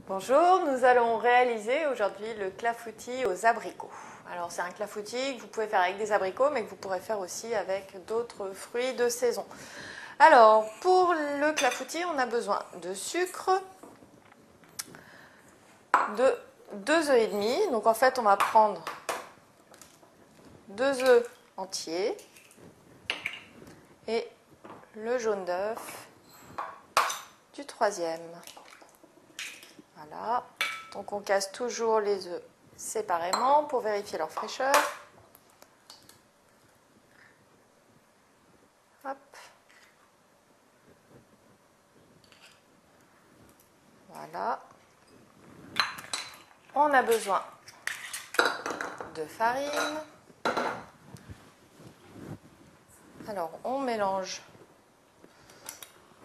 Bonjour, nous allons réaliser aujourd'hui le clafoutis aux abricots. Alors c'est un clafoutis que vous pouvez faire avec des abricots mais que vous pourrez faire aussi avec d'autres fruits de saison. Alors pour le clafoutis on a besoin de sucre, de 2 œufs et demi. Donc en fait on va prendre 2 œufs entiers et le jaune d'œuf du troisième. Voilà, donc on casse toujours les œufs séparément pour vérifier leur fraîcheur. Hop. Voilà. On a besoin de farine. Alors on mélange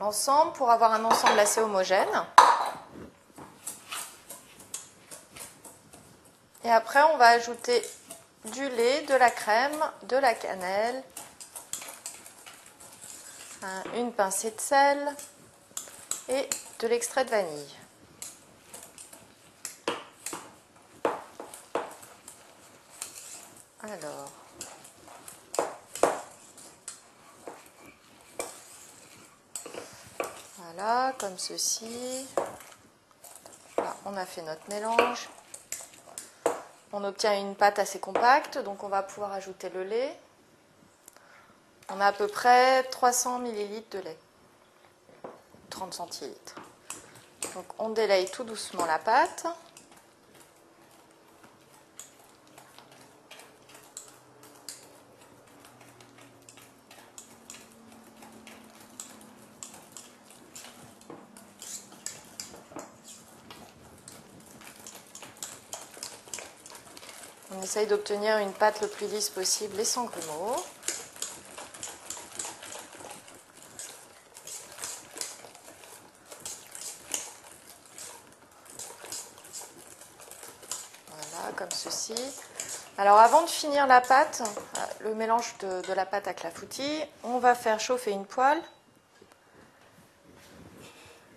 l'ensemble pour avoir un ensemble assez homogène. Et après on va ajouter du lait, de la crème, de la cannelle, une pincée de sel et de l'extrait de vanille. Alors, voilà, comme ceci. Là, on a fait notre mélange. On obtient une pâte assez compacte, donc on va pouvoir ajouter le lait. On a à peu près 300 ml de lait, 30 centilitres. Donc on délaye tout doucement la pâte. On essaye d'obtenir une pâte le plus lisse possible et sans grumeaux. Voilà, comme ceci. Alors avant de finir la pâte, le mélange de la pâte à clafoutis, on va faire chauffer une poêle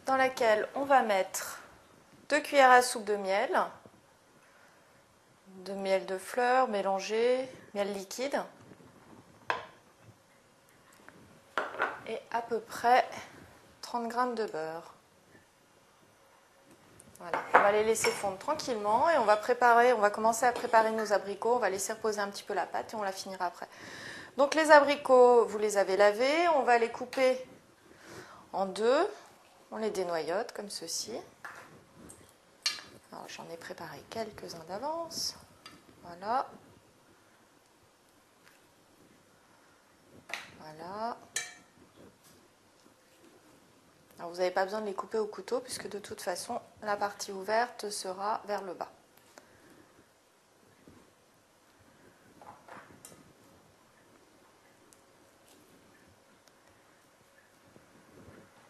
dans laquelle on va mettre 2 cuillères à soupe de miel de fleurs mélangé, miel liquide, et à peu près 30 g de beurre. Voilà. On va les laisser fondre tranquillement et on va commencer à préparer nos abricots. On va laisser reposer un petit peu la pâte et on la finira après. Donc les abricots, vous les avez lavés, on va les couper en deux. On les dénoyote comme ceci. Alors j'en ai préparé quelques-uns d'avance. Voilà. Voilà. Alors vous n'avez pas besoin de les couper au couteau puisque de toute façon la partie ouverte sera vers le bas.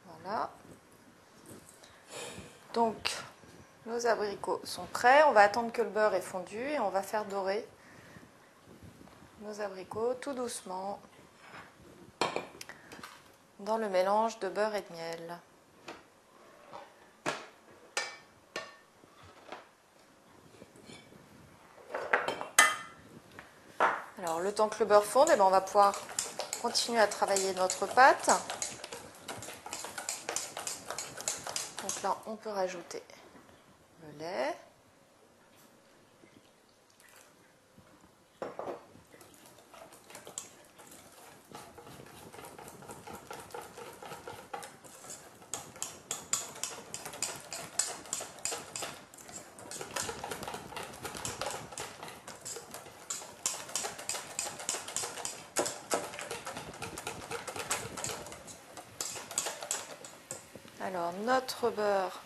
Voilà. Donc nos abricots sont prêts. On va attendre que le beurre ait fondu et on va faire dorer nos abricots tout doucement dans le mélange de beurre et de miel. Alors le temps que le beurre fonde, on va pouvoir continuer à travailler notre pâte. Donc là, on peut rajouter le lait. Alors notre beurre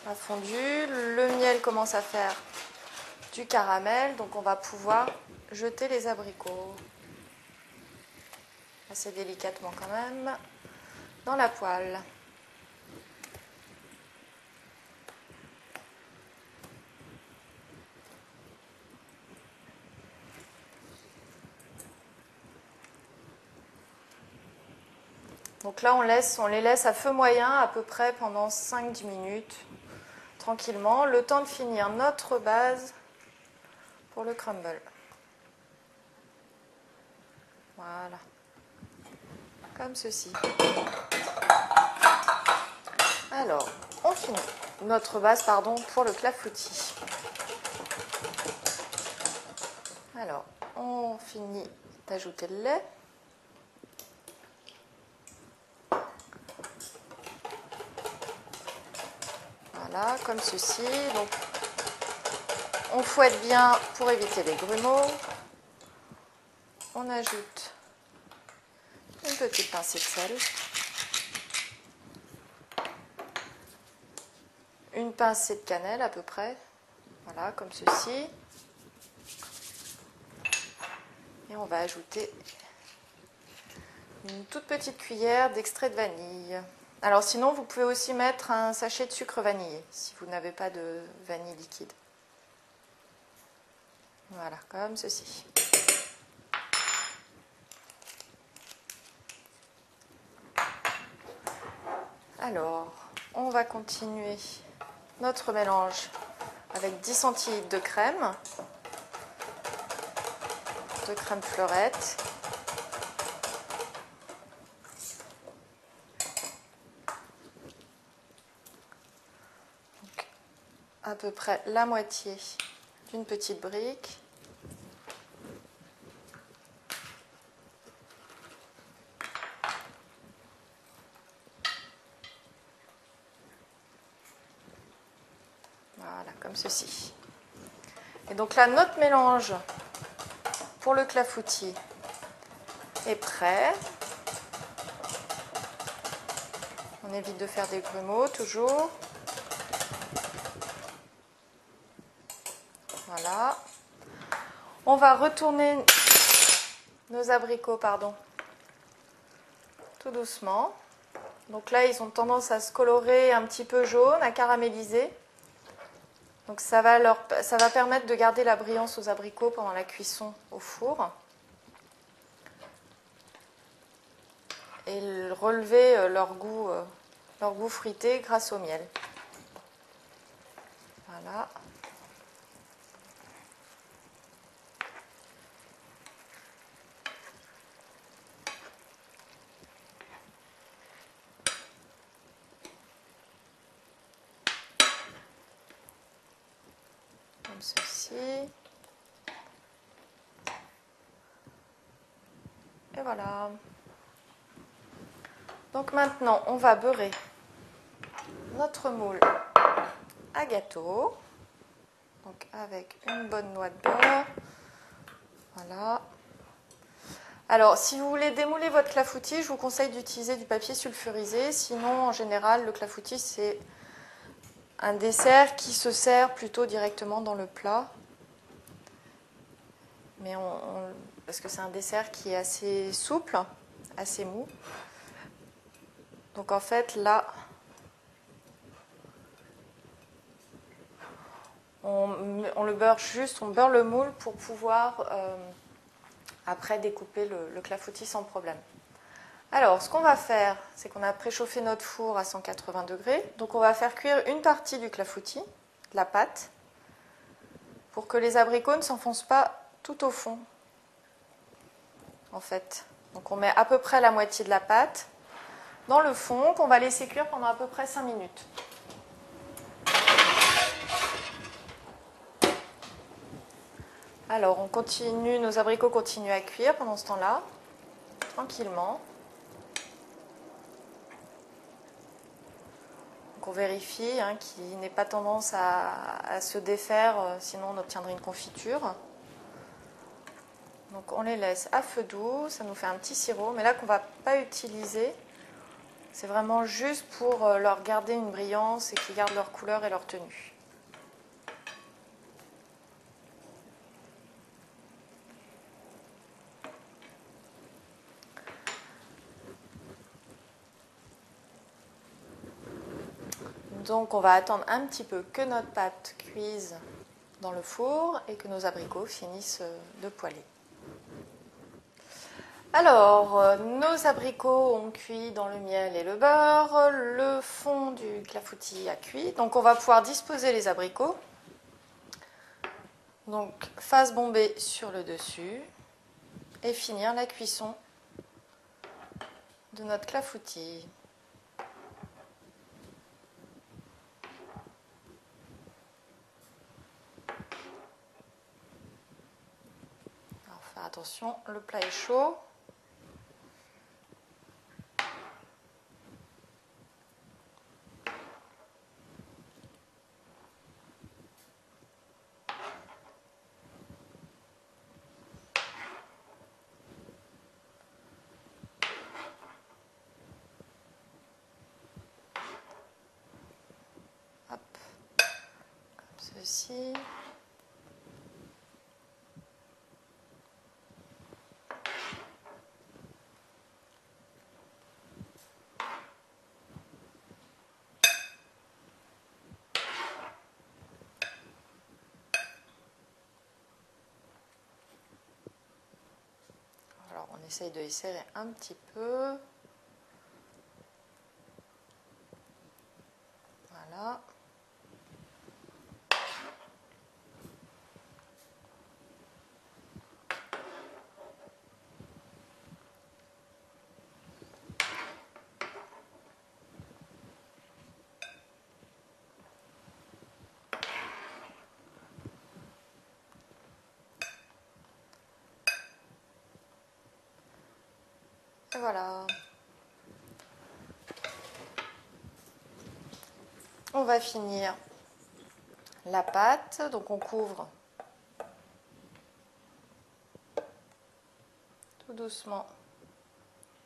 a fondu, le miel commence à faire du caramel, donc on va pouvoir jeter les abricots, assez délicatement quand même, dans la poêle. Donc là, on les laisse à feu moyen à peu près pendant 5-10 minutes, tranquillement, le temps de finir notre base pour le crumble. Voilà, comme ceci. Alors, on finit notre base, pour le clafoutis. Alors, on finit d'ajouter le lait. Voilà, comme ceci. Donc, on fouette bien pour éviter les grumeaux. On ajoute une petite pincée de sel. Une pincée de cannelle à peu près. Voilà, comme ceci. Et on va ajouter une toute petite cuillère d'extrait de vanille. Alors sinon, vous pouvez aussi mettre un sachet de sucre vanillé, si vous n'avez pas de vanille liquide. Voilà, comme ceci. Alors, on va continuer notre mélange avec 10 centilitres de crème fleurette. Donc, à peu près la moitié d'une petite brique. Voilà, comme ceci. Et donc là, notre mélange pour le clafoutis est prêt. On évite de faire des grumeaux toujours. Voilà. On va retourner nos abricots, tout doucement. Donc là, ils ont tendance à se colorer un petit peu jaune, à caraméliser. Donc ça va permettre de garder la brillance aux abricots pendant la cuisson au four. Et relever leur goût fruité grâce au miel. Voilà. Comme ceci. Et voilà. Donc maintenant, on va beurrer notre moule à gâteau. Donc avec une bonne noix de beurre. Voilà. Alors, si vous voulez démouler votre clafoutis, je vous conseille d'utiliser du papier sulfurisé. Sinon, en général, le clafoutis, c'est un dessert qui se sert plutôt directement dans le plat. Mais parce que c'est un dessert qui est assez souple, assez mou. Donc en fait, là, on le beurre juste, on beurre le moule pour pouvoir après découper le clafoutis sans problème. Alors, ce qu'on va faire, c'est qu'on a préchauffé notre four à 180 degrés. Donc on va faire cuire une partie du clafoutis, de la pâte, pour que les abricots ne s'enfoncent pas tout au fond, en fait. Donc on met à peu près la moitié de la pâte dans le fond, qu'on va laisser cuire pendant à peu près 5 minutes. Alors, nos abricots continuent à cuire pendant ce temps-là, tranquillement. Donc on vérifie qu'il n'ait pas tendance à se défaire, sinon on obtiendrait une confiture. Donc on les laisse à feu doux, ça nous fait un petit sirop, mais là qu'on ne va pas utiliser. C'est vraiment juste pour leur garder une brillance et qu'ils gardent leur couleur et leur tenue. Donc on va attendre un petit peu que notre pâte cuise dans le four et que nos abricots finissent de poêler. Alors, nos abricots ont cuit dans le miel et le beurre, le fond du clafoutis a cuit, donc on va pouvoir disposer les abricots. Donc, face bombée sur le dessus et finir la cuisson de notre clafoutis. Alors, faire attention, le plat est chaud. Hop, comme ceci. Alors, on essaye de les serrer un petit peu. Voilà. Et voilà. On va finir la pâte, donc on couvre tout doucement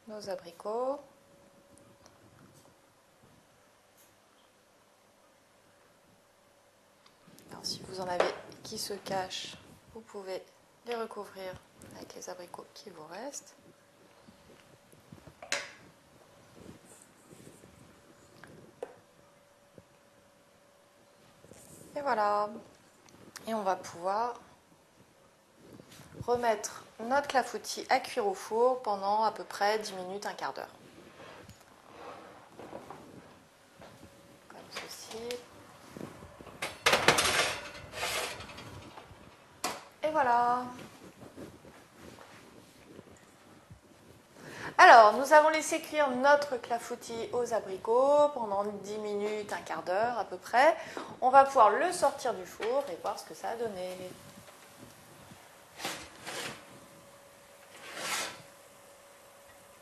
nos abricots. Alors si vous en avez qui se cachent, vous pouvez les recouvrir avec les abricots qui vous restent. Et voilà. Et on va pouvoir remettre notre clafoutis à cuire au four pendant à peu près 10 minutes, un quart d'heure. Comme ceci. Et voilà. Alors, nous avons laissé cuire notre clafoutis aux abricots pendant 10 minutes, un quart d'heure à peu près. On va pouvoir le sortir du four et voir ce que ça a donné.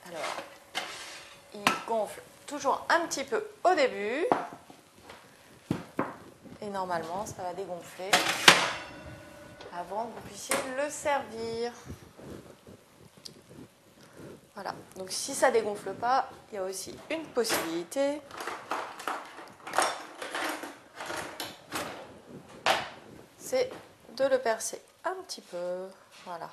Alors, il gonfle toujours un petit peu au début. Et normalement, ça va dégonfler avant que vous puissiez le servir. Voilà, donc si ça ne dégonfle pas, il y a aussi une possibilité. C'est de le percer un petit peu. Voilà.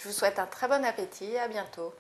Je vous souhaite un très bon appétit et à bientôt.